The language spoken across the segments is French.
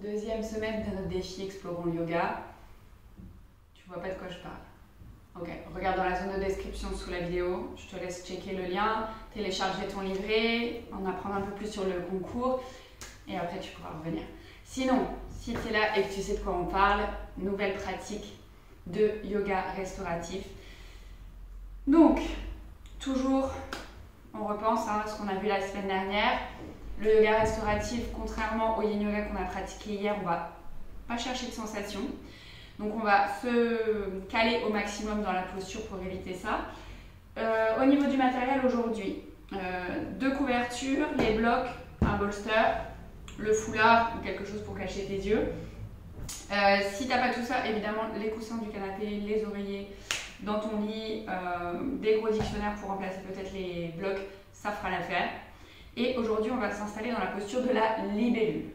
Deuxième semaine de notre défi Explorons le yoga. Tu vois pas de quoi je parle. Ok, regarde dans la zone de description sous la vidéo. Je te laisse checker le lien, télécharger ton livret, en apprendre un peu plus sur le concours et après tu pourras revenir. Sinon, si tu es là et que tu sais de quoi on parle, nouvelle pratique de yoga restauratif. Donc, toujours, on repense à ce qu'on a vu la semaine dernière. Le yoga restauratif, contrairement au yin yoga qu'on a pratiqué hier, on va pas chercher de sensation. Donc on va se caler au maximum dans la posture pour éviter ça. Au niveau du matériel aujourd'hui, 2 couvertures, les blocs, un bolster, le foulard ou quelque chose pour cacher tes yeux. Si tu n'as pas tout ça, évidemment les coussins du canapé, les oreillers dans ton lit, des gros dictionnaires pour remplacer peut-être les blocs, ça fera l'affaire. Et aujourd'hui, on va s'installer dans la posture de la libellule.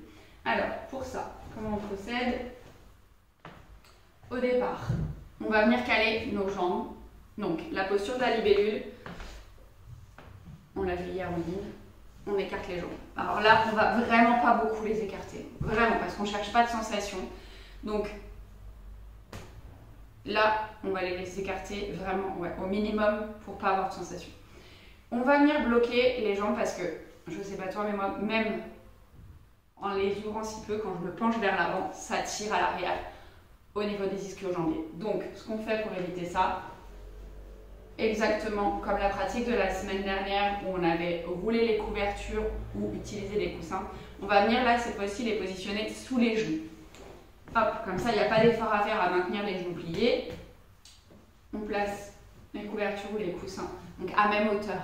Alors, pour ça, comment on procède? Au départ, on va venir caler nos jambes. Donc, la posture de la libellule, on l'a vu hier en ligne, on écarte les jambes. Alors là, on va vraiment pas beaucoup les écarter. Vraiment, parce qu'on ne cherche pas de sensation. Donc, là, on va les laisser écarter vraiment au minimum pour pas avoir de sensation. On va venir bloquer les jambes parce que, je sais pas toi, mais moi, même en les ouvrant si peu, quand je me penche vers l'avant, ça tire à l'arrière au niveau des ischio-jambiers. Donc, ce qu'on fait pour éviter ça, exactement comme la pratique de la semaine dernière où on avait roulé les couvertures ou utilisé les coussins, on va venir là, cette fois-ci, les positionner sous les genoux. Hop, comme ça, il n'y a pas d'effort à faire à maintenir les genoux pliés. On place les couvertures ou les coussins, donc à même hauteur.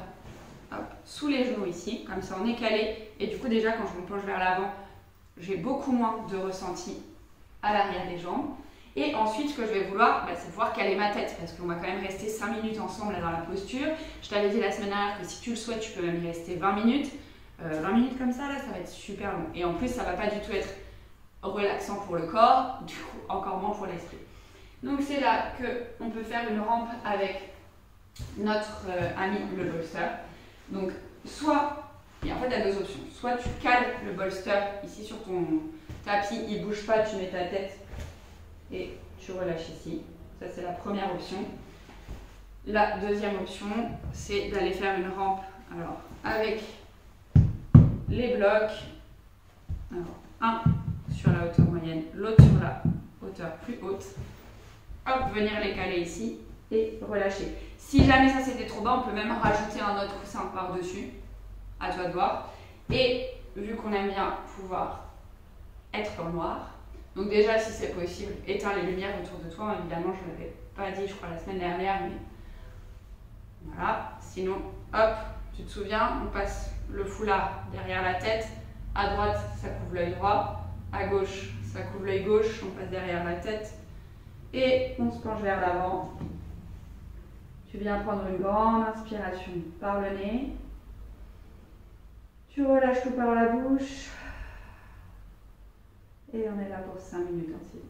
Hop, sous les genoux ici, comme ça on est calé. Et du coup, déjà, quand je me penche vers l'avant, j'ai beaucoup moins de ressenti à l'arrière des jambes. Et ensuite, ce que je vais vouloir, c'est pouvoir caler ma tête, parce qu'on va quand même rester 5 minutes ensemble là, dans la posture. Je t'avais dit la semaine dernière que si tu le souhaites, tu peux même y rester 20 minutes. 20 minutes comme ça, là, ça va être super long. Et en plus, ça ne va pas du tout être relaxant pour le corps, du coup, encore moins pour l'esprit. Donc c'est là qu'on peut faire une rampe avec notre ami le bolster. Donc, soit, et en fait, tu as 2 options. Soit tu cales le bolster ici sur ton tapis, il ne bouge pas, tu mets ta tête et tu relâches ici. Ça, c'est la première option. La deuxième option, c'est d'aller faire une rampe alors, avec les blocs. Alors, un sur la hauteur moyenne, l'autre sur la hauteur plus haute. Hop, venir les caler ici et relâcher. Si jamais ça c'était trop bas, on peut même rajouter un autre coussin par-dessus. À toi de voir. Et vu qu'on aime bien pouvoir être dans le noir, donc déjà si c'est possible, éteins les lumières autour de toi. Évidemment, je ne l'avais pas dit, je crois, la semaine dernière, mais voilà. Sinon, hop, tu te souviens, on passe le foulard derrière la tête. À droite, ça couvre l'œil droit. À gauche, ça couvre l'œil gauche. On passe derrière la tête. Et on se penche vers l'avant. Tu viens prendre une grande inspiration par le nez. Tu relâches tout par la bouche. Et on est là pour 5 minutes en silence.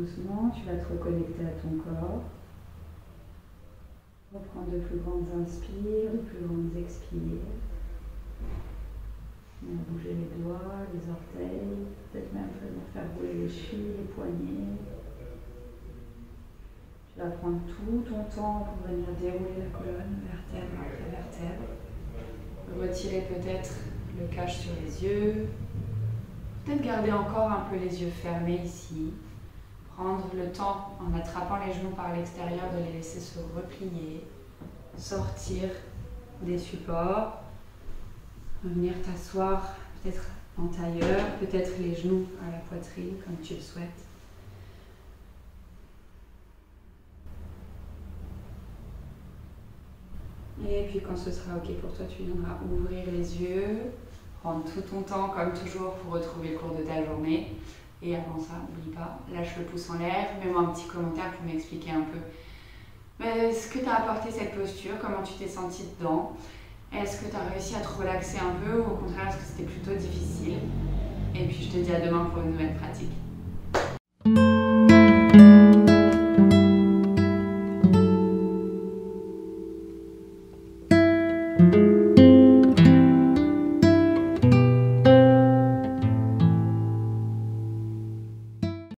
doucement, tu vas te reconnecter à ton corps. Reprends de plus grandes inspires, de plus grandes expires. On va bouger les doigts, les orteils, peut-être même vraiment faire rouler les chevilles, les poignets. Tu vas prendre tout ton temps pour venir dérouler la colonne, vertèbre après vertèbre. Retirer peut-être le cache sur les yeux. Peut-être garder encore un peu les yeux fermés ici. Prendre le temps, en attrapant les genoux par l'extérieur, de les laisser se replier. Sortir des supports. Revenir t'asseoir peut-être en tailleur, peut-être les genoux à la poitrine comme tu le souhaites. Et puis quand ce sera ok pour toi, tu viendras ouvrir les yeux, prendre tout ton temps comme toujours pour retrouver le cours de ta journée. Et avant ça, n'oublie pas, lâche le pouce en l'air, mets-moi un petit commentaire pour m'expliquer un peu ce que t'a apporté cette posture, comment tu t'es senti dedans. Est-ce que tu as réussi à te relaxer un peu ou au contraire est-ce que c'était plutôt difficile? Et puis je te dis à demain pour une nouvelle pratique.